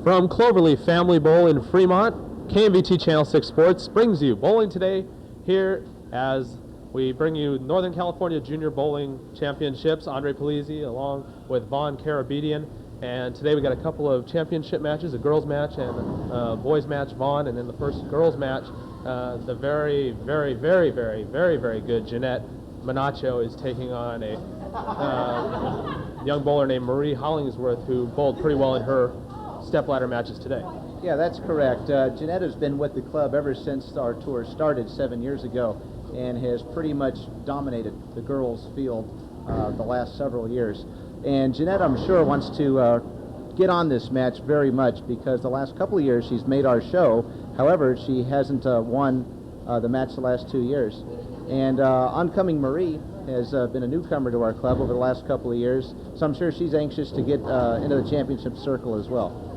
From Cloverleaf Family Bowl in Fremont, KMVT Channel 6 Sports brings you Bowling Today here as we bring you Northern California Junior Bowling Championships. Andre Polizzi along with Vaughn Carabedian. And today we got a couple of championship matches, a girls match and a boys match, Vaughn. And in the first girls match, the very good Jeanette Manacho is taking on a young bowler named Marie Hollingsworth, who bowled pretty well in her stepladder matches today. Yeah, that's correct. Jeanette has been with the club ever since our tour started 7 years ago and has pretty much dominated the girls' field the last several years. And Jeanette, I'm sure, wants to get on this match very much because the last couple of years she's made our show. However, she hasn't won the match the last 2 years. And oncoming Marie has been a newcomer to our club over the last couple of years, so I'm sure she's anxious to get into the championship circle as well.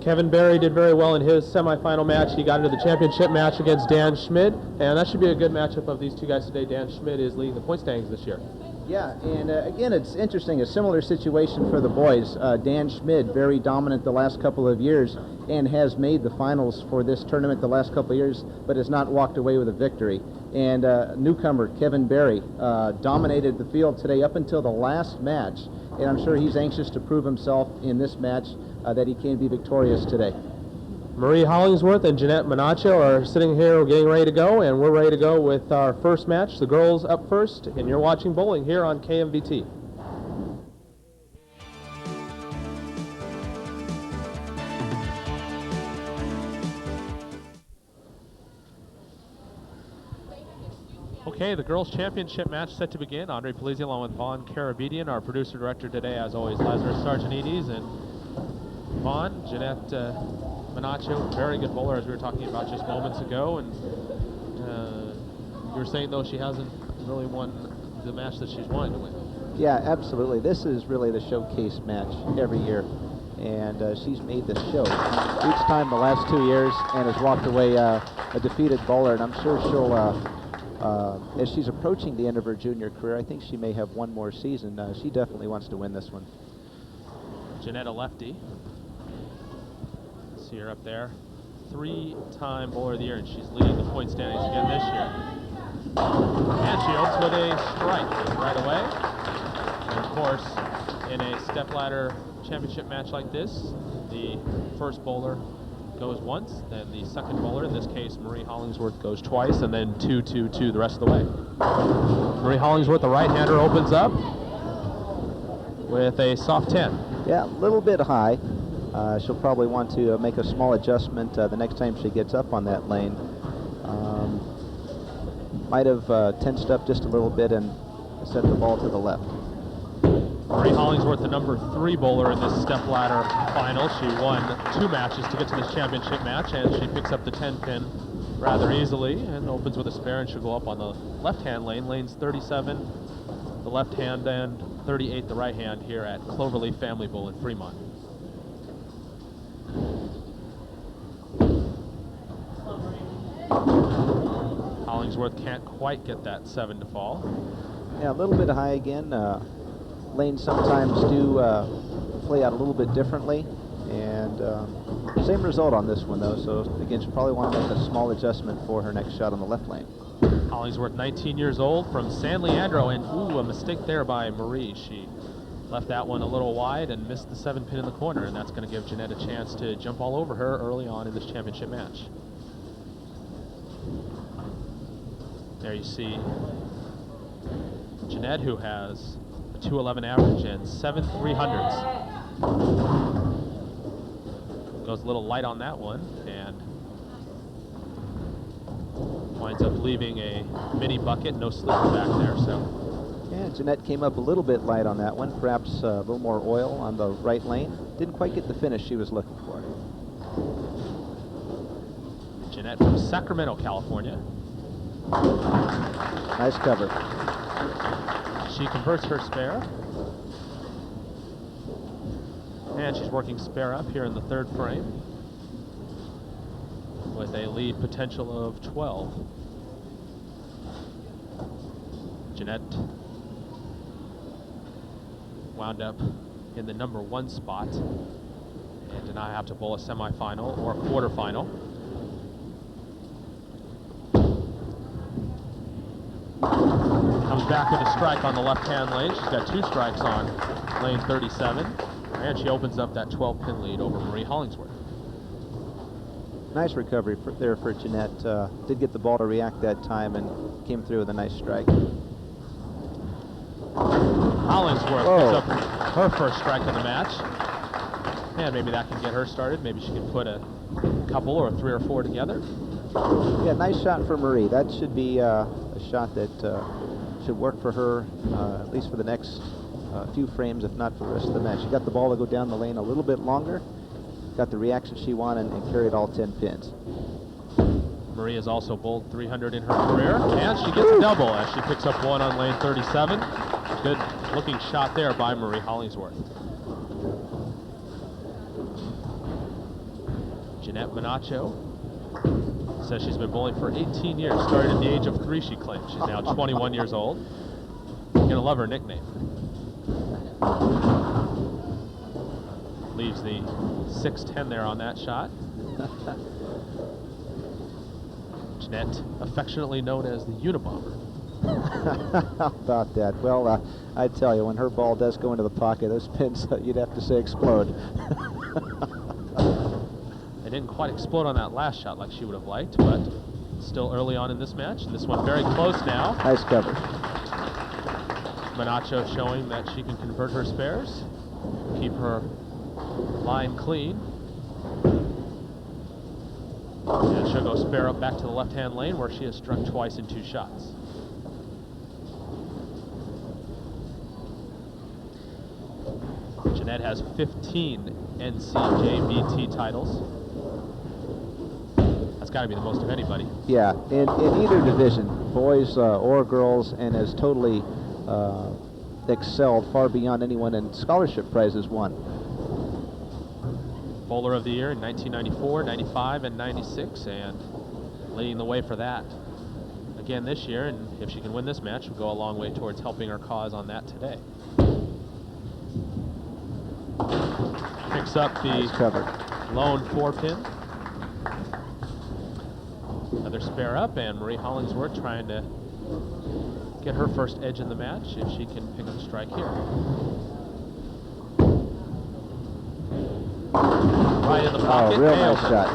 Kevin Berry did very well in his semifinal match. He got into the championship match against Dan Schmid, and that should be a good matchup of these two guys today. Dan Schmid is leading the point standings this year. Yeah, and again, it's interesting, a similar situation for the boys. Dan Schmid, very dominant the last couple of years and has made the finals for this tournament the last couple of years, but has not walked away with a victory. And newcomer Kevin Berry dominated the field today up until the last match, and I'm sure he's anxious to prove himself in this match that he can be victorious today. Marie Hollingsworth and Jeanette Manacho are sitting here getting ready to go, and we're ready to go with our first match. The girls up first, and you're watching bowling here on KMVT. Okay, the girls' championship match set to begin. Andre Polizzi along with Vaughn Carabedian, our producer-director today, as always, Lazarus Sargenides, and Vaughn, Jeanette Manacho, very good bowler, as we were talking about just moments ago. And you were saying, though, she hasn't really won the match that she's wanting to win. Yeah, absolutely. This is really the showcase match every year, and she's made the show each time the last 2 years and has walked away a defeated bowler. And I'm sure she'll, as she's approaching the end of her junior career, I think she may have one more season. She definitely wants to win this one. Jeanette, a lefty. See her up there. Three-time bowler of the year, and she's leading the point standings again this year. And she opens with a strike right away. And of course, in a stepladder championship match like this, the first bowler goes once, then the second bowler, in this case Marie Hollingsworth, goes twice, and then 2-2-2 the rest of the way. Marie Hollingsworth, the right-hander, opens up with a soft 10. Yeah, a little bit high. She'll probably want to make a small adjustment the next time she gets up on that lane. Might have tensed up just a little bit and sent the ball to the left. Marie Hollingsworth, the number 3 bowler in this stepladder final. She won 2 matches to get to this championship match, and she picks up the 10-pin rather easily and opens with a spare, and she'll go up on the left-hand lane. Lanes 37, the left hand, and 38, the right hand, here at Cloverleaf Family Bowl in Fremont. Hollingsworth can't quite get that 7 to fall. Yeah, a little bit high again. Lanes sometimes do play out a little bit differently, and same result on this one, though. So again, she'll probably want to make a small adjustment for her next shot on the left lane. Hollingsworth, 19 years old, from San Leandro, and ooh, a mistake there by Marie. She left that one a little wide and missed the 7-pin in the corner, and that's going to give Jeanette a chance to jump all over her early on in this championship match. There you see Jeanette, who has a 211 average and 7 300s. Goes a little light on that one and winds up leaving a mini bucket, no slipper back there. So yeah, Jeanette came up a little bit light on that one, perhaps a little more oil on the right lane. Didn't quite get the finish she was looking for. Jeanette from Sacramento, California. Nice cover. She converts her spare. And she's working spare up here in the third frame with a lead potential of 12. Jeanette wound up in the number 1 spot and did not have to bowl a semifinal or a quarterfinal. Comes back with a strike on the left-hand lane. She's got 2 strikes on lane 37, and she opens up that 12-pin lead over Marie Hollingsworth. Nice recovery there for Jeanette. Did get the ball to react that time and came through with a nice strike. Hollingsworth picks up her first strike of the match. And maybe that can get her started. Maybe she can put a couple or 3 or 4 together. Yeah, nice shot for Marie. That should be a shot that should work for her, at least for the next few frames, if not for the rest of the match. She got the ball to go down the lane a little bit longer, got the reaction she wanted, and carried all 10 pins. Marie has also bowled 300 in her career, and she gets a double as she picks up 1 on lane 37. Good looking shot there by Marie Hollingsworth. Jeanette Manacho says she's been bowling for 18 years. Started at the age of 3, she claims. She's now 21 years old. You're gonna love her nickname. Leaves the 6'10" there on that shot. Jeanette, affectionately known as the Unabomber. How about that? Well, I tell you, when her ball does go into the pocket, those pins, you'd have to say explode. They didn't quite explode on that last shot like she would have liked, but still early on in this match, and this one very close now. Nice cover. Manacho showing that she can convert her spares, keep her line clean. And she'll go spare up back to the left-hand lane where she has struck twice in 2 shots. Jeanette has 15 NCJBT titles. That's got to be the most of anybody. Yeah, in either division, boys or girls, and has totally excelled far beyond anyone in scholarship prizes won. Bowler of the Year in 1994, 95, and 96, and leading the way for that again this year. And if she can win this match, will go a long way towards helping her cause on that today. Picks up the lone 4-pin. Another spare up, and Marie Hollingsworth trying to get her first edge in the match if she can pick up a strike here. Right in the pocket. Oh, real nice shot.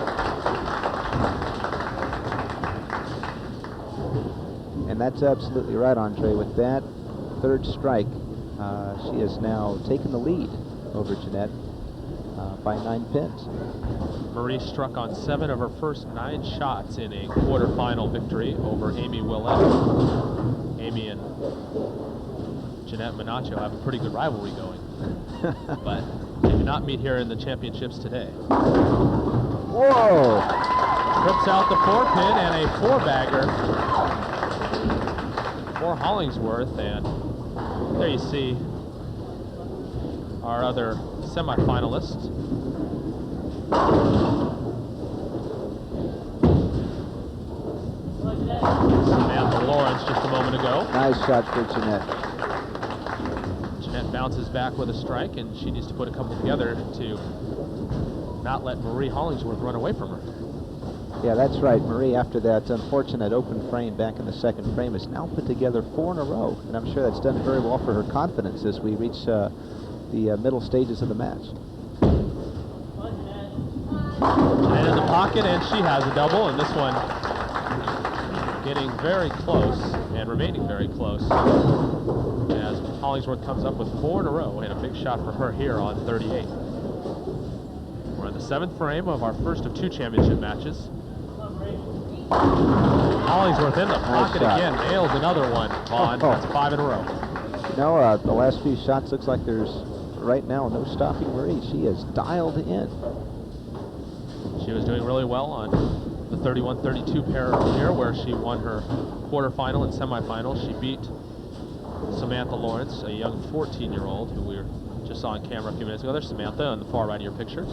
And that's absolutely right, Andre. With that 3rd strike, she has now taken the lead over Jeanette by 9 pins. Marie struck on 7 of her first 9 shots in a quarterfinal victory over Amy Willett. Amy and Jeanette Manacho have a pretty good rivalry going, but they do not meet here in the championships today. Whoa! Trips out the 4-pin and a 4-bagger for Hollingsworth, and there you see our other semifinalists. Samantha Lawrence just a moment ago. Nice shot for Jeanette. Jeanette bounces back with a strike, and she needs to put a couple together to not let Marie Hollingsworth run away from her. Yeah, that's right. Marie, after that unfortunate open frame back in the 2nd frame, has now put together 4 in a row, and I'm sure that's done very well for her confidence as we reach the middle stages of the match. Jeanette in the pocket, and she has a double, and this one getting very close and remaining very close as Hollingsworth comes up with 4 in a row, and a big shot for her here on 38. We're in the 7th frame of our first of 2 championship matches. Hollingsworth in the pocket again, nails another one, Vaughn. That's 5 in a row. You know, the last few shots looks like there's right now no stopping Marie. She is dialed in. She was doing really well on the 31-32 pair here, where she won her quarterfinal and semifinal. She beat Samantha Lawrence, a young 14-year-old who we just saw on camera a few minutes ago. There's Samantha on the far right of your picture.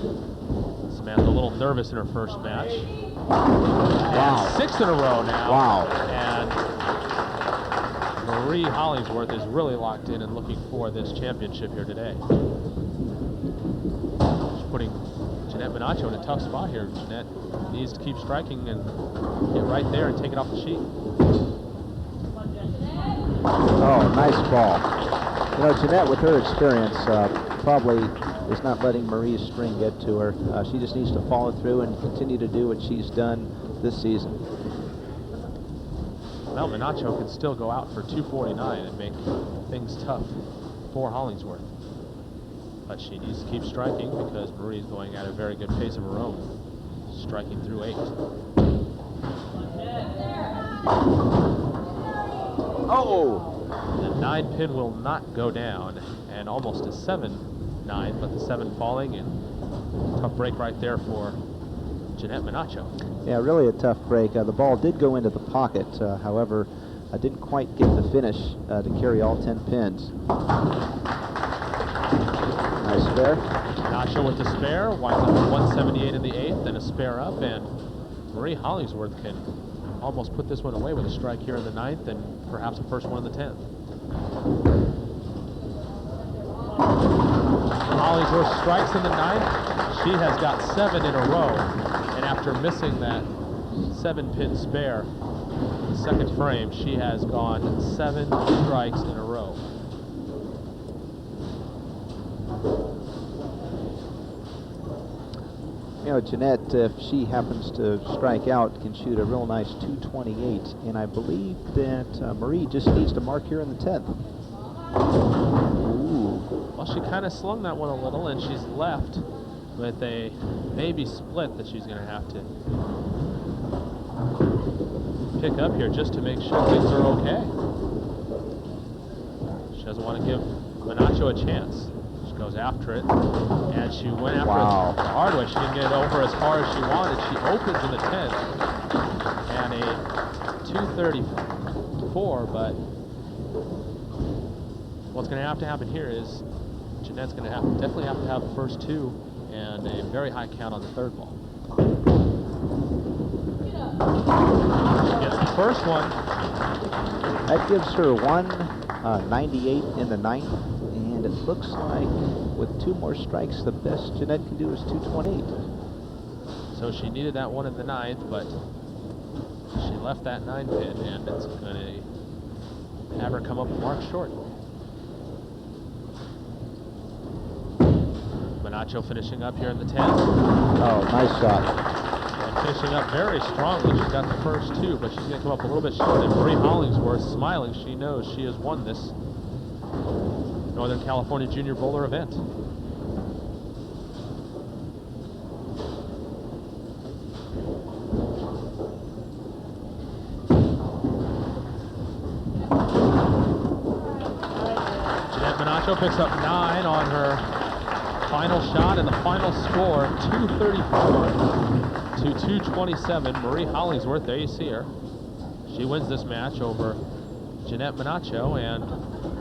Samantha a little nervous in her first match. Wow. And 6 in a row now. Wow. And Marie Hollingsworth is really locked in and looking for this championship here today. She's putting Jeanette Menacho in a tough spot here. Jeanette needs to keep striking and get right there and take it off the sheet. Oh, nice ball. You know, Jeanette, with her experience, probably is not letting Marie's string get to her. She just needs to follow through and continue to do what she's done this season. Well, Menacho can still go out for 249 and make things tough for Hollingsworth. But she needs to keep striking because Marie's going at a very good pace of her own, striking through 8. Oh! The 9 pin will not go down, and almost a 7-9, but the 7 falling, and tough break right there for Jeanette Menacho. Yeah, really a tough break. The ball did go into the pocket, however, I didn't quite get the finish to carry all 10 pins. Nice spare. Menacho with the spare, winds up with 178 in the 8th, and a spare up, and Marie Hollingsworth can almost put this one away with a strike here in the 9th, and perhaps a first one in the 10th. Hollingsworth strikes in the 9th. She has got 7 in a row, and after missing that 7-pin spare, the second frame, she has gone 7 strikes in a row. You know, Jeanette, if she happens to strike out, can shoot a real nice 228, and I believe that Marie just needs to mark here in the 10th. Ooh. Well, she kind of slung that one a little, and she's left with a maybe split that she's going to have to pick up here just to make sure things are okay. She doesn't want to give Menacho a chance. She goes after it, and she went after it the hard way. She didn't get it over as far as she wanted. She opens in the 10th, and a 234, but what's going to happen here is Jeanette's going to definitely have to have the first 2 and a very high count on the 3rd ball. She gets the first one. That gives her 198 in the 9th, and it looks like with 2 more strikes, the best Jeanette can do is 228. So she needed that one in the 9th, but she left that 9 pin, and it's going to have her come up a mark short. Menacho finishing up here in the 10th. Oh, nice shot. And finishing up very strongly. She's got the first 2, but she's going to come up a little bit short. And Marie Hollingsworth smiling. She knows she has won this Northern California Junior Bowler event. Jeanette Menacho picks up 9 on her final shot, and the final score, 234 to 227. Marie Hollingsworth, there you see her. She wins this match over Jeanette Menacho, and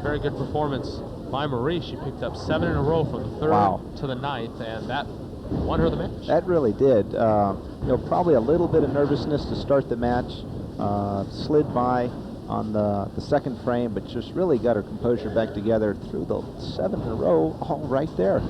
very good performance by Marie. She picked up 7 in a row from the 3rd to the 9th, and that won her the match. That really did. You know, probably a little bit of nervousness to start the match. Slid by on the 2nd frame, but just really got her composure back together through the 7 in a row, all right there.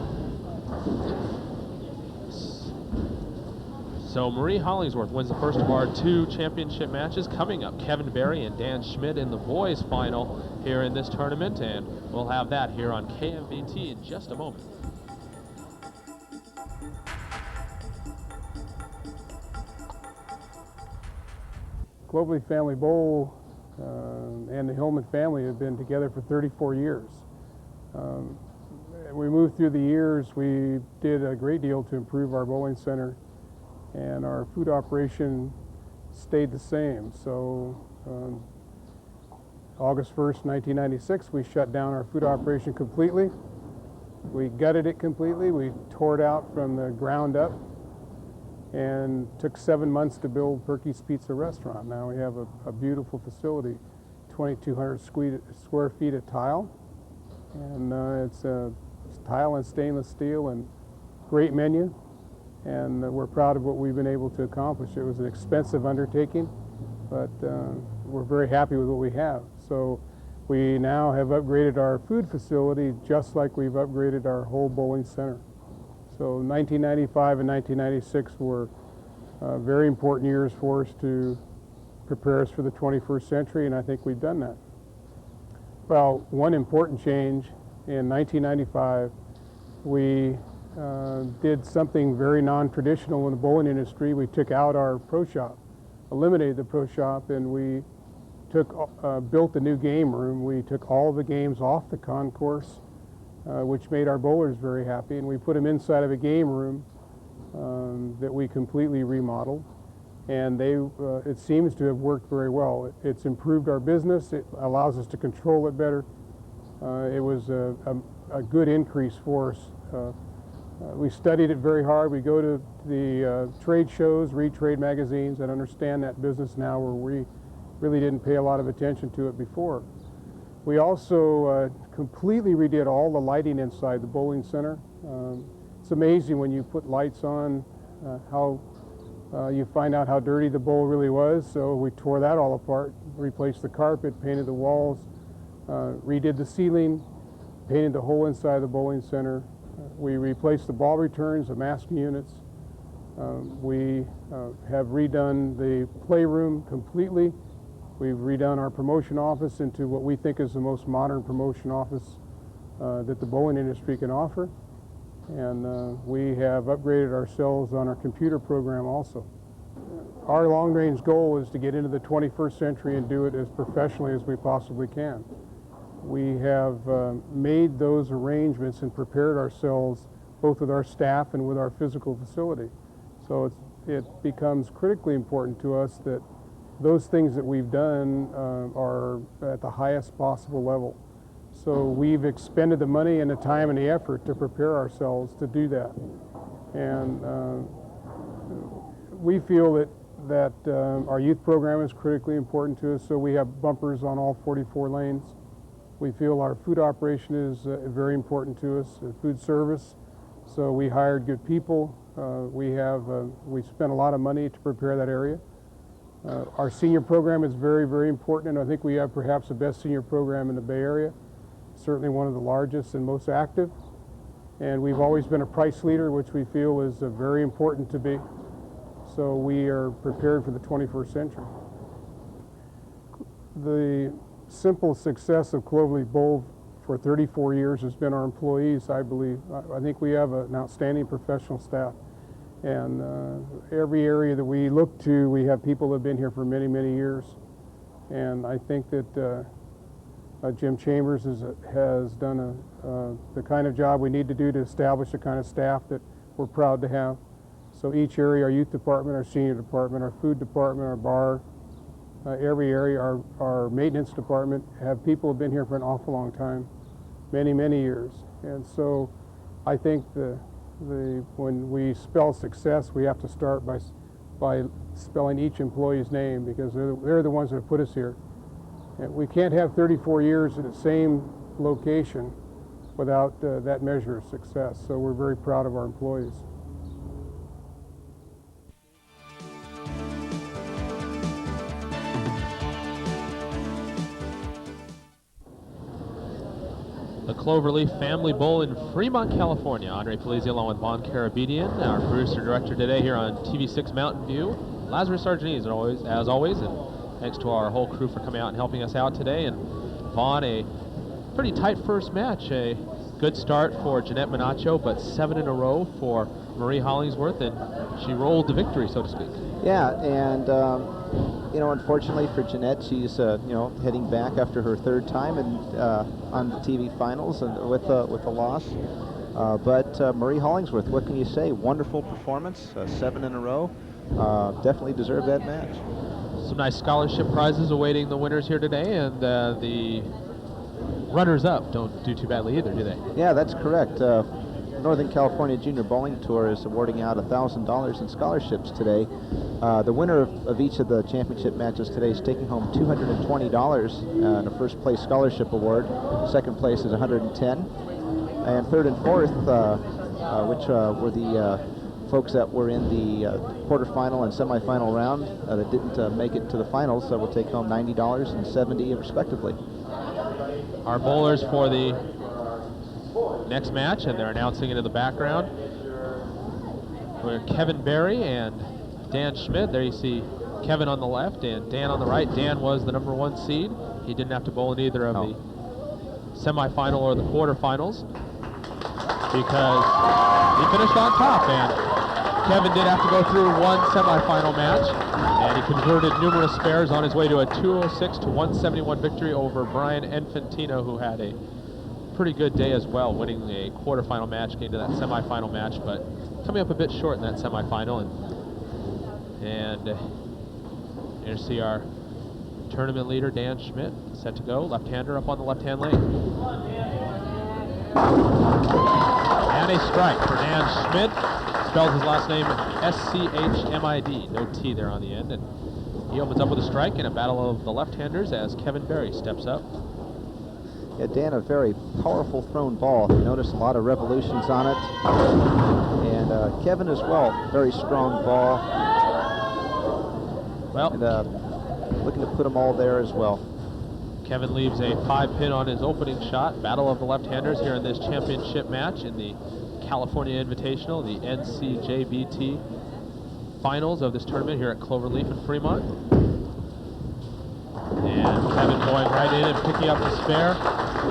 So Marie Hollingsworth wins the first of our 2 championship matches. Coming up, Kevin Berry and Dan Schmidt in the boys final here in this tournament, and we'll have that here on KMVT in just a moment. Globally Family Bowl and the Hillman family have been together for 34 years. We moved through the years. We did a great deal to improve our bowling center, and our food operation stayed the same. So August 1st, 1996, we shut down our food operation completely. We gutted it completely. We tore it out from the ground up, and took 7 months to build Perky's Pizza restaurant. Now we have a beautiful facility, 2,200 square feet of tile, and it's tile and stainless steel, and great menu, and we're proud of what we've been able to accomplish. It was an expensive undertaking, but we're very happy with what we have. So we now have upgraded our food facility just like we've upgraded our whole bowling center. So 1995 and 1996 were very important years for us to prepare us for the 21st century, and I think we've done that. Well, one important change in 1995, we did something very non-traditional in the bowling industry. We took out our pro shop, eliminated the pro shop, and we built a new game room. We took all the games off the concourse, which made our bowlers very happy, and we put them inside of a game room that we completely remodeled, and it seems to have worked very well. It's improved our business. It allows us to control it better. It was a good increase for us. We studied it very hard. We go to the trade shows, read trade magazines, and understand that business now, where we really didn't pay a lot of attention to it before. We also completely redid all the lighting inside the bowling center. It's amazing when you put lights on how you find out how dirty the bowl really was. So we tore that all apart, replaced the carpet, painted the walls, redid the ceiling, painted the whole inside of the bowling center. We replaced the ball returns, the masking units. We have redone the playroom completely. We've redone our promotion office into what we think is the most modern promotion office that the bowling industry can offer. And we have upgraded ourselves on our computer program also. Our long-range goal is to get into the 21st century and do it as professionally as we possibly can. We have made those arrangements and prepared ourselves both with our staff and with our physical facility. So it becomes critically important to us that those things that we've done are at the highest possible level. So we've expended the money and the time and the effort to prepare ourselves to do that. And we feel that our youth program is critically important to us, so we have bumpers on all 44 lanes. We feel our food operation is very important to us, food service. So we hired good people. We spent a lot of money to prepare that area. Our senior program is very, very important, and I think we have perhaps the best senior program in the Bay Area, certainly one of the largest and most active. And we've always been a price leader, which we feel is very important to be. So we are prepared for the 21st century. The simple success of Cloverleaf Bowl for 34 years has been our employees, I believe. I think we have an outstanding professional staff. And every area that we look to, we have people that have been here for many, many years. And I think that Jim Chambers has done the kind of job we need to do to establish the kind of staff that we're proud to have. So each area, our youth department, our senior department, our food department, our bar, every area, our maintenance department, have people who have been here for an awful long time, many, many years. And so I think when we spell success, we have to start by spelling each employee's name, because they're the ones that have put us here. And we can't have 34 years in the same location without that measure of success. So we're very proud of our employees. The Cloverleaf Family Bowl in Fremont, California. Andre Polizzi along with Vaughn Carabedian, our producer-director today here on TV6 Mountain View. Lazarus Sargini, as always, and thanks to our whole crew for coming out and helping us out today. And Vaughn, a pretty tight first match. A good start for Jeanette Menacho, but 7 in a row for Marie Hollingsworth, and she rolled to victory, so to speak. Yeah, and unfortunately for Jeanette, she's heading back after her third time on the TV finals and with a loss. But Marie Hollingsworth, what can you say? Wonderful performance, 7 in a row. Definitely deserved that match. Some nice scholarship prizes awaiting the winners here today, and the runners-up don't do too badly either, do they? Yeah, that's correct. Northern California Junior Bowling Tour is awarding out $1,000 in scholarships today. The winner of each of the championship matches today is taking home $220 in a first place scholarship award. Second place is $110, and third and fourth, which were the folks that were in the quarterfinal and semifinal round that didn't make it to the finals, will take home $90 and $70 respectively. Our bowlers for the next match, and they're announcing it in the background. where Kevin Berry and Dan Schmidt. There you see Kevin on the left and Dan on the right. Dan was the #1 seed. He didn't have to bowl in either of the semifinal or the quarterfinals because he finished on top. And Kevin did have to go through one semifinal match, and he converted numerous spares on his way to a 206 to 171 victory over Brian Infantino, who had a pretty good day as well, winning a quarterfinal match, getting to that semifinal match, but coming up a bit short in that semifinal. And here you see our tournament leader, Dan Schmidt, set to go. Left-hander up on the left-hand lane. And a strike for Dan Schmidt. Spells his last name S-C-H-M-I-D. No T there on the end. And he opens up with a strike in a battle of the left-handers as Kevin Berry steps up. Yeah, Dan, a very powerful thrown ball. You notice a lot of revolutions on it. And Kevin as well, very strong ball. Well, and, looking to put them all there as well. Kevin leaves a 5-pin on his opening shot. Battle of the left-handers here in this championship match in the California Invitational, the NCJBT finals of this tournament here at Cloverleaf in Fremont. And Kevin going right in and picking up the spare.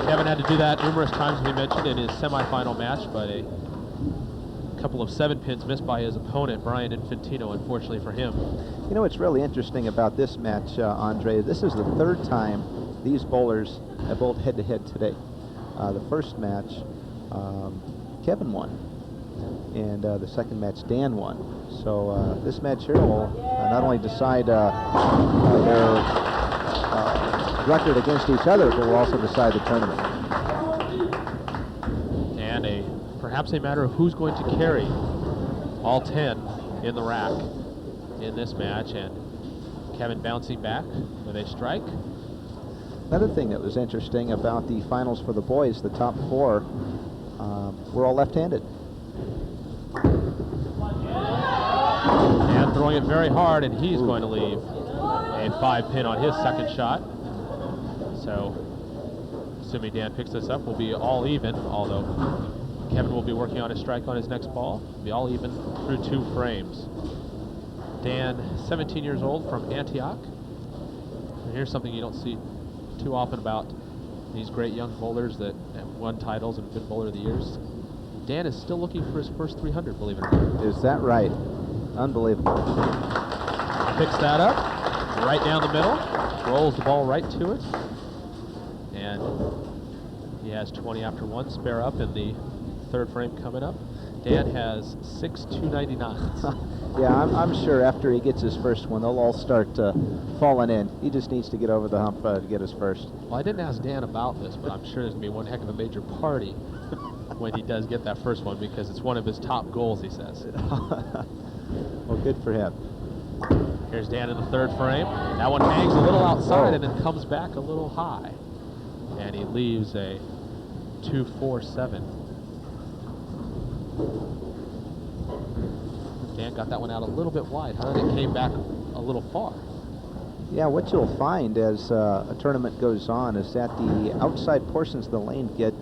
Kevin had to do that numerous times, we mentioned, in his semifinal match, but a couple of 7-pins missed by his opponent, Brian Infantino, unfortunately for him. You know what's really interesting about this match, Andre, this is the 3rd time these bowlers have bowled head-to-head today. The first match, Kevin won, and the second match, Dan won. So this match here will not only decide their record against each other, but will also decide the tournament. And perhaps a matter of who's going to carry all 10 in the rack in this match. And Kevin bouncing back with a strike. Another thing that was interesting about the finals for the boys, the top 4 were all left-handed. And throwing it very hard, and he's going to leave a 5-pin on his second shot. So, assuming Dan picks this up, we'll be all even, although Kevin will be working on a strike on his next ball. We'll be all even through 2 frames. Dan, 17 years old, from Antioch. And here's something you don't see too often about these great young bowlers that have won titles and been bowler of the years. Dan is still looking for his first 300, believe it or not. Is that right? Unbelievable. Picks that up, right down the middle, rolls the ball right to it, and he has 20 after 1, spare up in the 3rd frame coming up. Dan has 6 299s. Yeah, I'm sure after he gets his first one, they'll all start falling in. He just needs to get over the hump to get his first. Well, I didn't ask Dan about this, but I'm sure there's going to be one heck of a major party when he does get that first one, because it's one of his top goals, he says. Well, good for him. Here's Dan in the 3rd frame. That one hangs a little outside and then comes back a little high. And he leaves a 2-4-7. Dan got that one out a little bit wide. Huh? It came back a little far. Yeah, what you'll find as a tournament goes on is that the outside portions of the lane get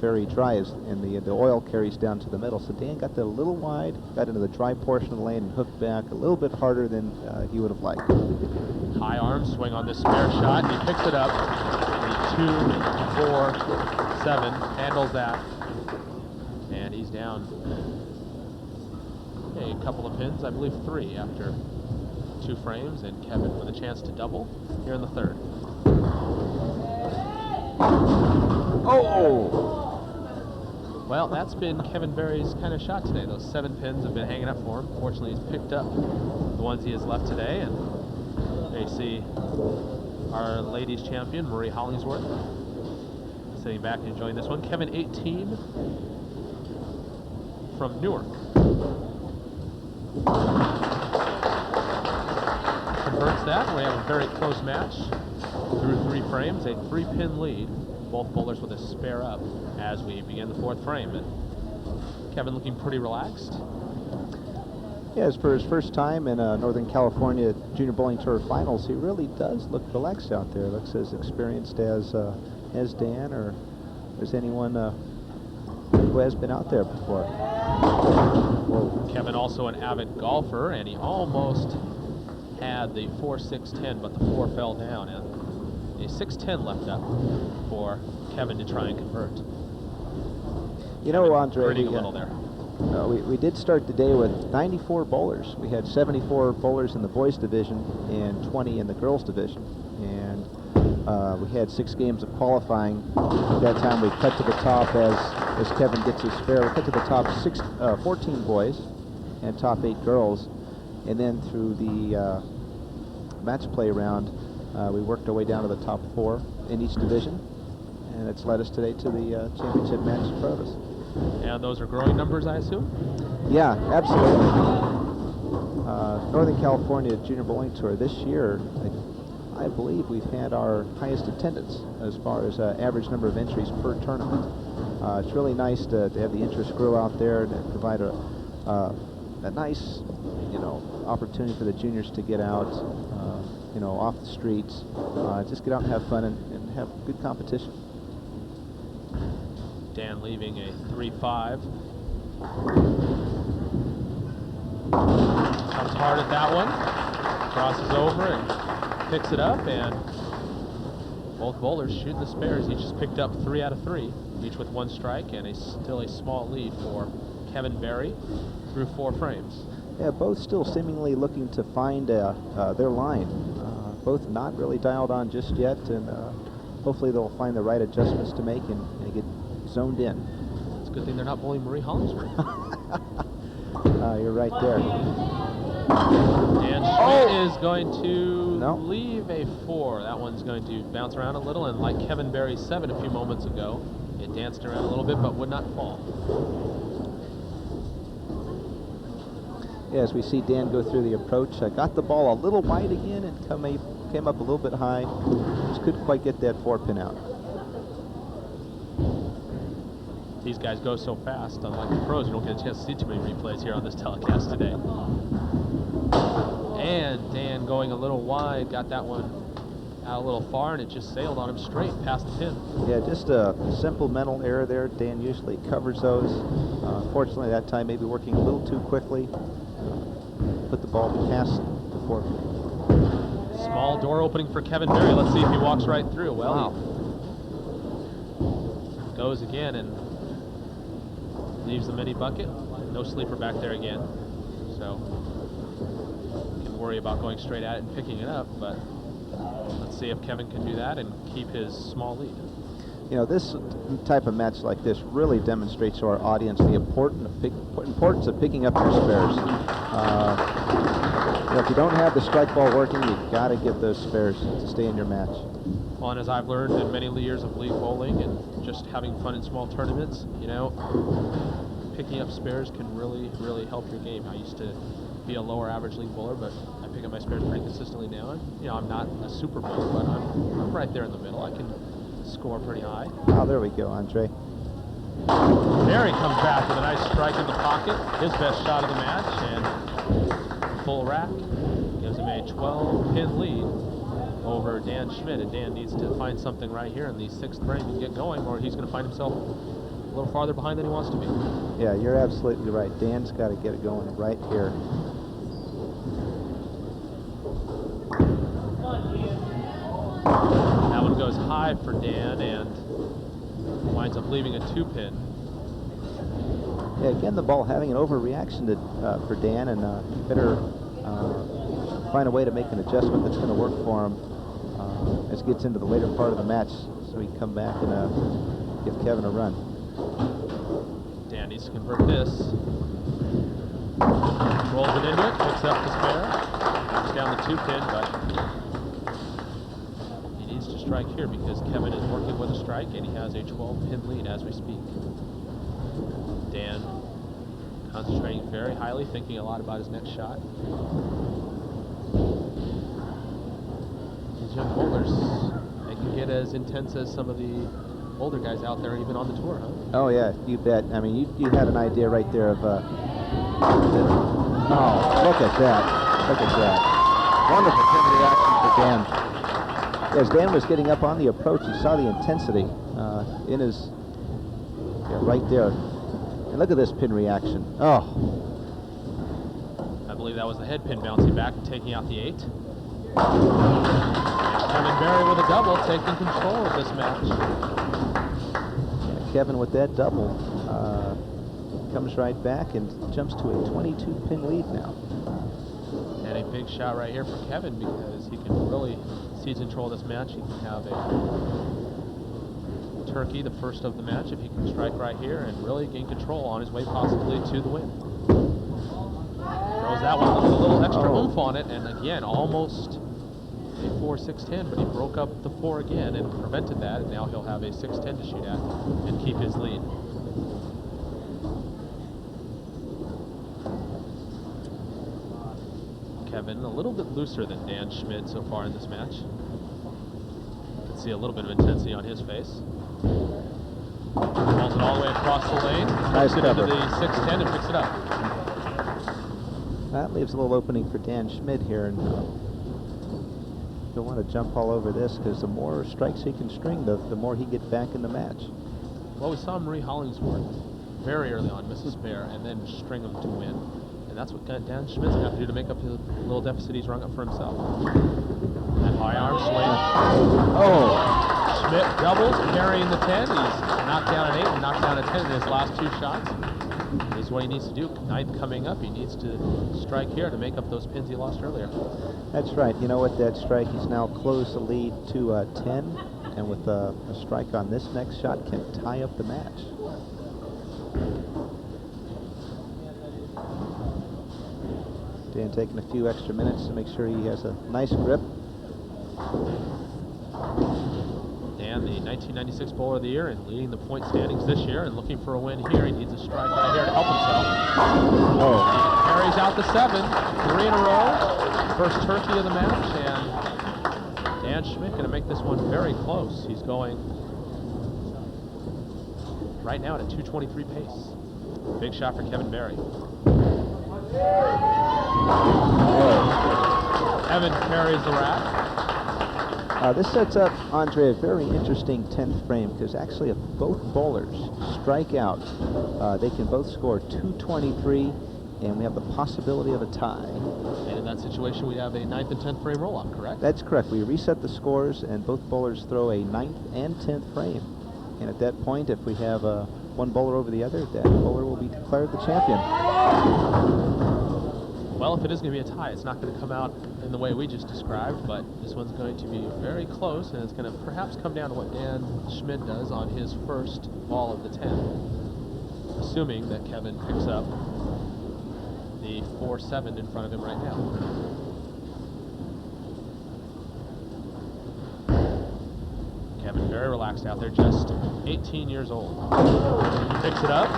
very dry, and the oil carries down to the middle. So Dan got that a little wide, got into the dry portion of the lane, and hooked back a little bit harder than he would have liked. High arm swing on this spare shot, and he picks it up. The 2-4-7 handles that, and he's down a couple of pins, I believe 3 after 2 frames, and Kevin with a chance to double here in the 3rd. Oh! Well, that's been Kevin Berry's kind of shot today. Those 7 pins have been hanging up for him. Fortunately, he's picked up the ones he has left today, and there you see our ladies champion, Marie Hollingsworth, sitting back and enjoying this one. Kevin, 18, from Newark. Converts that, and we have a very close match through 3 frames, a 3-pin lead. Both bowlers with a spare up as we begin the 4th frame. And Kevin looking pretty relaxed. Yeah, as for his first time in Northern California Junior Bowling Tour Finals, he really does look relaxed out there. Looks as experienced as Dan or as anyone who has been out there before. Kevin also an avid golfer, and he almost had the 4-6-10, but the 4 fell down, and a 6-10 left up for Kevin to try and convert. You know, Andre, Grinning a little there. we did start the day with 94 bowlers. We had 74 bowlers in the boys division and 20 in the girls division. And we had 6 games of qualifying. At that time, we cut to the top as Kevin gets his spare. We cut to the top 14 boys and top 8 girls. And then through the match play round, we worked our way down to the top 4 in each division. And it's led us today to the championship match in front of us. And those are growing numbers, I assume? Yeah, absolutely. Northern California Junior Bowling Tour this year, I believe we've had our highest attendance as far as average number of entries per tournament. It's really nice to have the interest grow out there and provide a nice, opportunity for the juniors to get out, off the streets, just get out and have fun and have good competition. Dan leaving a 3-5. Comes hard at that one. Crosses over and picks it up, and both bowlers shooting the spares. Each just picked up 3 out of 3, each with 1 strike, and still a small lead for Kevin Berry through 4 frames. Yeah, both still seemingly looking to find their line. Both not really dialed on just yet, and hopefully they'll find the right adjustments to make and get zoned in. It's a good thing they're not bowling Marie Hollingsworth. You're right there. Dan Schmidt is going to No. leave a 4. That one's going to bounce around a little, and like Kevin Berry's 7 a few moments ago, it danced around a little bit but would not fall. Yeah, as we see Dan go through the approach, got the ball a little wide again and came up a little bit high. Just couldn't quite get that 4-pin out. These guys go so fast, unlike the pros, you don't get a chance to see too many replays here on this telecast today. And Dan going a little wide, got that one out a little far, and it just sailed on him straight past the pin. Yeah, just a simple mental error there. Dan usually covers those. Fortunately, that time maybe working a little too quickly. Put the ball past the 4-pin. Small door opening for Kevin Berry. Let's see if he walks right through. Well, he goes again and leaves the mini bucket. No sleeper back there again. So, can worry about going straight at it and picking it up, but let's see if Kevin can do that and keep his small lead. This type of match like this really demonstrates to our audience the importance of picking up your spares. If you don't have the strike ball working, you've got to get those spares to stay in your match. Well, and as I've learned in many years of league bowling and just having fun in small tournaments, picking up spares can really, really help your game. I used to be a lower average league bowler, but I pick up my spares pretty consistently now. And, I'm not a super bowler, but I'm right there in the middle. I can score pretty high. Oh, there we go, Andre. Berry comes back with a nice strike in the pocket, his best shot of the match, and full rack gives him a 12-pin lead over Dan Schmidt. And Dan needs to find something right here in the 6th frame and get going, or he's going to find himself a little farther behind than he wants to be. Yeah, you're absolutely right. Dan's got to get it going right here. That one goes high for Dan and winds up leaving a 2-pin. Yeah, again, the ball having an overreaction for Dan, and better find a way to make an adjustment that's going to work for him as he gets into the later part of the match, so he can come back and give Kevin a run. Dan needs to convert this. Rolls it into it, picks up the spare, knocks down the 2-pin, but he needs to strike here because Kevin is working with a strike and he has a 12-pin lead as we speak. Dan concentrating very highly, thinking a lot about his next shot. These young bowlers, they can get as intense as some of the older guys out there, even on the tour, huh? Oh yeah, you bet. I mean, you had an idea right there of. Oh, look at that! Look at that! Wonderful pin reaction for Dan. As Dan was getting up on the approach, he saw the intensity in his right there. And look at this pin reaction. Oh, I believe that was the head pin bouncing back and taking out the 8. And Kevin Berry with a double, taking control of this match. yeah, Kevin with that double comes right back and jumps to a 22-pin lead now. And a big shot right here for Kevin, because he can really seize control of this match. He can have a turkey, the first of the match, if he can strike right here and really gain control on his way possibly to the win. Throws that one with a little extra oomph on it, and again, almost a 4-6-10, but he broke up the 4 again and prevented that, and now he'll have a 6-10 to shoot at and keep his lead. Kevin a little bit looser than Dan Schmidt so far in this match. You can see a little bit of intensity on his face. Balls it all the way across the lane, Nice puts it into cover. the 6-10 and picks it up. That leaves a little opening for Dan Schmidt here, and he'll want to jump all over this, because the more strikes he can string, the more he gets back in the match. Well, we saw Marie Hollingsworth very early on miss a spare and then string them to win. And that's what Dan Schmidt's got to do to make up his little deficit he's rung up for himself. That high arm swing. Oh, Schmidt doubles, carrying the 10. He's knocked down an 8 and knocked down a 10 in his last 2 shots. This is what he needs to do. 9th coming up. He needs to strike here to make up those pins he lost earlier. that's right. You know what, that strike, he's now closed the lead to 10, and with a strike on this next shot can tie up the match. Dan taking a few extra minutes to make sure he has a nice grip. Dan, the 1996 Bowler of the Year and leading the point standings this year and looking for a win here. He needs a strike right here to help himself. Oh, Carries out the 7, 3 in a row. First turkey of the match, and Dan Schmidt going to make this one very close. He's going right now at a 2:23 pace. Big shot for Kevin Berry. Evan carries the rack. this sets up, Andre, a very interesting 10th frame, because actually if both bowlers strike out, they can both score 223, and we have the possibility of a tie. And in that situation, we have a 9th and 10th frame roll-up, correct? That's correct. We reset the scores, and both bowlers throw a 9th and 10th frame. And at that point, if we have one bowler over the other, that bowler will be declared the champion. Well, if it is going to be a tie, it's not going to come out in the way we just described, but this one's going to be very close, and it's going to perhaps come down to what Dan Schmidt does on his first ball of the 10, assuming that Kevin picks up the 4-7 in front of him right now. Kevin very relaxed out there, just 18 years old. Picks it up.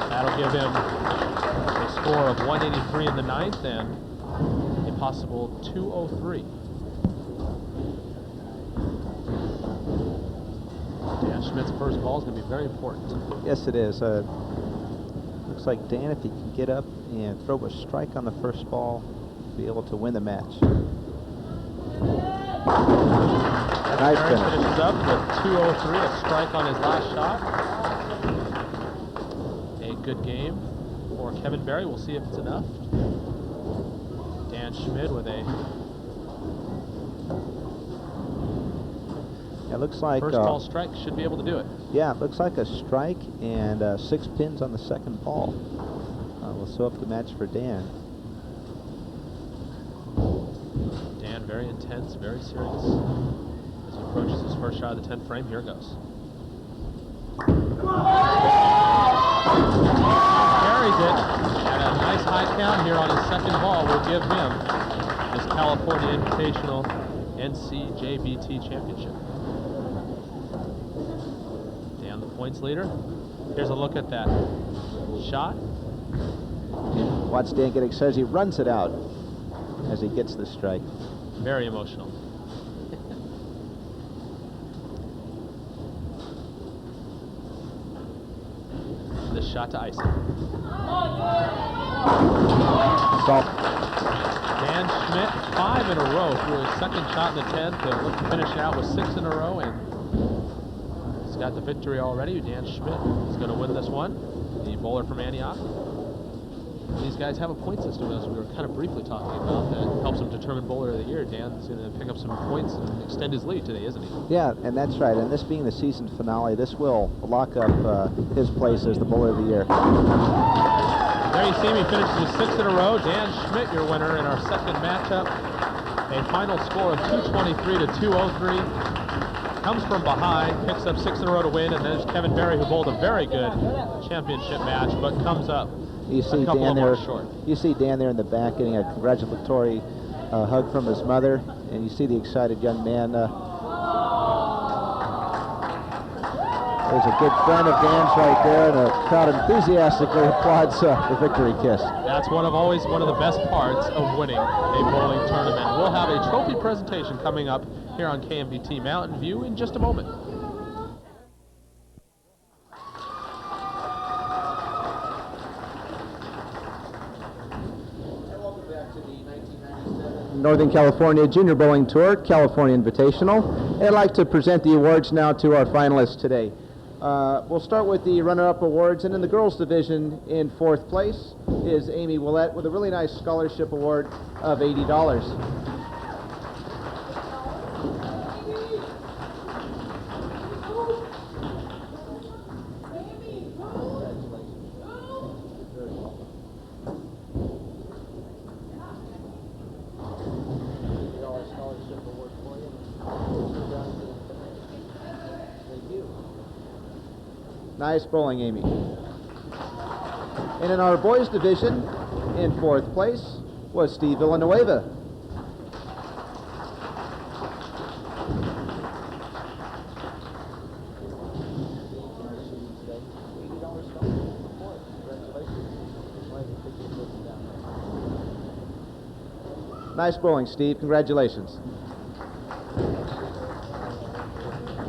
That'll give him a score of 183 in the 9th and a possible 203. Dan Schmidt's first ball is going to be very important. Yes, it is. Looks like Dan, if he can get up and throw a strike on the first ball, be able to win the match. Nice Barry finish. finishes up with 203, a strike on his last shot. A good game for Kevin Berry. We'll see if it's enough. Dan Schmidt with a It looks like first ball strike, should be able to do it. yeah, it looks like a strike and 6 pins on the second ball. We'll sew up the match for Dan. Dan very intense, very serious as he approaches his first shot of the 10th frame. Here it goes. Carries it, and a nice high count here on his second ball will give him this California Invitational NCJBT Championship. Dan, the points leader. Here's a look at that shot. Watch Dan get excited as he runs it out as he gets the strike. Very emotional. This shot to icing. Salt. Dan Schmidt, 5 in a row through his second shot in the 10th to look to finish out with 6 in a row, and got the victory already. Dan Schmidt is going to win this one, the bowler from Antioch. These guys have a point system, as we were kind of briefly talking about, that helps them determine bowler of the year. Dan's going to pick up some points and extend his lead today, isn't he? Yeah, and that's right. And this being the season finale, this will lock up his place as the bowler of the year. There you see me finishes with 6 in a row. Dan Schmidt, your winner in our second matchup. A final score of 223 to 203. Comes from behind, picks up 6 in a row to win, and then there's Kevin Berry, who bowled a very good championship match, but comes up You see Dan there. You see Dan there in the back getting a congratulatory hug from his mother, and you see the excited young man. There's a good friend of Dan's right there, and a crowd enthusiastically applauds the victory kiss. That's always one of the best parts of winning a bowling tournament. We'll have a trophy presentation coming up here on KMVT Mountain View in just a moment. Northern California Junior Bowling Tour, California Invitational. And I'd like to present the awards now to our finalists today. We'll start with the runner-up awards, and in the girls division in 4th place is Amy Willett with a really nice scholarship award of $80. Nice bowling, Amy. And in our boys division, in 4th place, was Steve Villanueva. Nice bowling, Steve. Congratulations.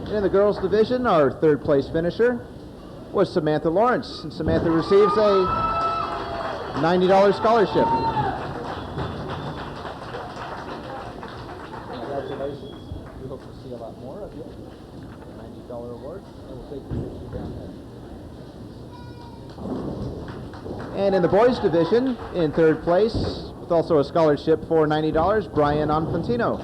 And in the girls division, our 3rd place finisher was Samantha Lawrence, and Samantha receives a $90 scholarship. Congratulations. We hope to see a lot more of you. $90 award, and we'll take your picture down there. And in the boys division, in 3rd place, with also a scholarship for $90, Brian Infantino.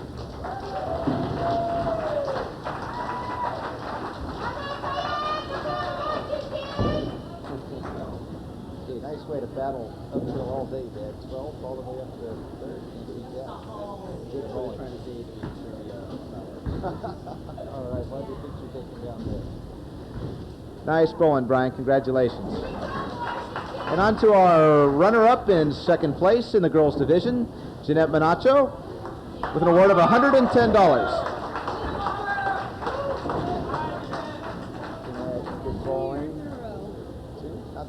Way to battle uphill all day, Dad. 12 all the way up to 3rd. Good bowling. Trying to see all right, why do you think you're taking down there? Nice bowling, Brian. Congratulations. And on to our runner-up in 2nd place in the girls division, Jeanette Manacho, with an award of $110. Good bowling. 2, not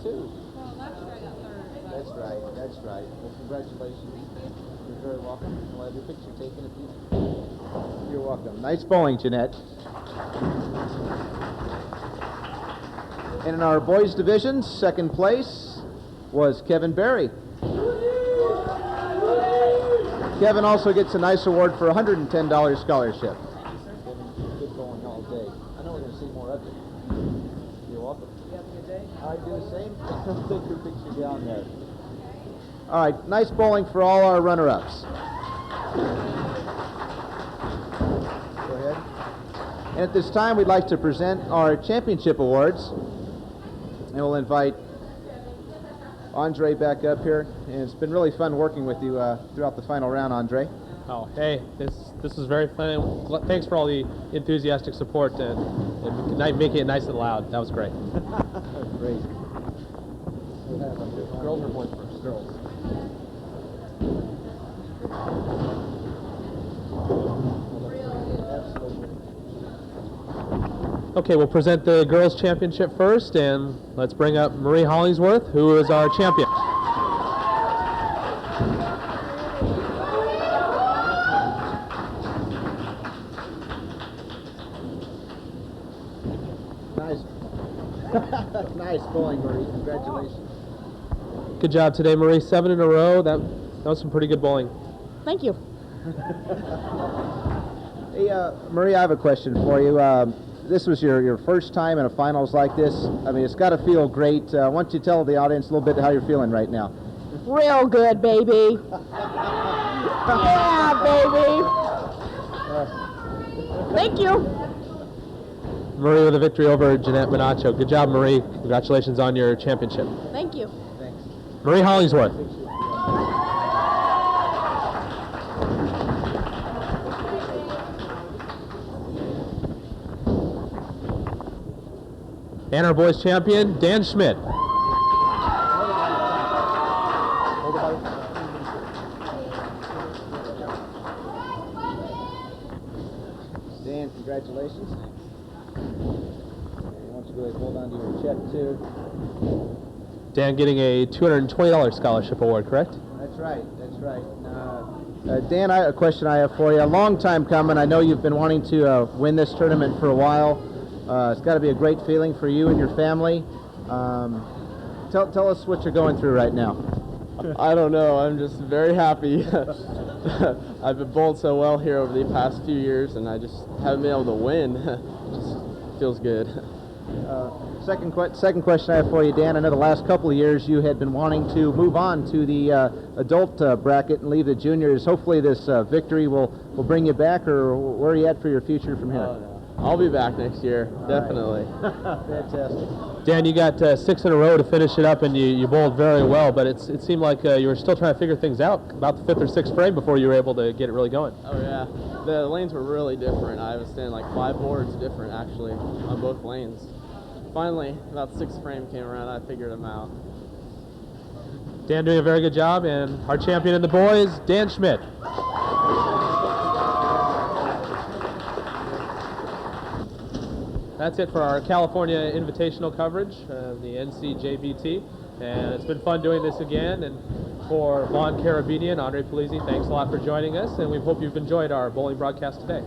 2. That's right. Well, congratulations. You're very welcome. We'll have your picture taken if you... You're welcome. Nice bowling, Jeanette. And in our boys division, 2nd place was Kevin Berry. Kevin also gets a nice award for a $110 scholarship. Kevin, good bowling all day. I know we're going to see more of it. You're welcome. You having a day? I do the same. Take your picture down there. All right, nice bowling for all our runner-ups. Go ahead. And at this time, we'd like to present our championship awards. And we'll invite Andre back up here. And it's been really fun working with you throughout the final round, Andre. Oh, hey, this is very fun. Thanks for all the enthusiastic support and making it nice and loud. That was great. Great. Girls or boys first? Girls. Okay, we'll present the girls' championship first, and let's bring up Marie Hollingsworth, who is our champion. Nice. Nice bowling, Marie. Congratulations. Good job today, Marie. 7 in a row. That was some pretty good bowling. Thank you. Hey, Marie, I have a question for you. this was your first time in a finals like this. I mean, it's got to feel great. Why don't you tell the audience a little bit how you're feeling right now? Real good, baby. Yeah, baby. Thank you. Marie with a victory over Jeanette Minacho. Good job, Marie. Congratulations on your championship. Thank you. Thanks. Marie Hollingsworth. And our boys champion, Dan Schmidt. Dan, congratulations. Why don't you go ahead and hold on to your check too? Dan getting a $220 scholarship award, correct? That's right. That's right. Dan, a question I have for you. A long time coming. I know you've been wanting to win this tournament for a while. It's got to be a great feeling for you and your family. Tell us what you're going through right now. I don't know. I'm just very happy. I've been bowled so well here over the past few years, and I just haven't been able to win. Just feels good. Second question I have for you, Dan. I know the last couple of years you had been wanting to move on to the adult bracket and leave the juniors. Hopefully this victory will bring you back, or where are you at for your future from here? Oh, no. I'll be back next year, definitely. Fantastic. Dan, you got 6 in a row to finish it up, and you bowled very well, but it seemed like you were still trying to figure things out about the 5th or 6th frame before you were able to get it really going. Oh yeah, the lanes were really different. I was standing like 5 boards different actually on both lanes. Finally, about 6th frame came around, I figured them out. Dan doing a very good job, and our champion in the boys, Dan Schmidt. That's it for our California Invitational coverage of the NCJBT, and it's been fun doing this again. And for Vaughn Carabinian, Andre Polizzi, thanks a lot for joining us, and we hope you've enjoyed our bowling broadcast today.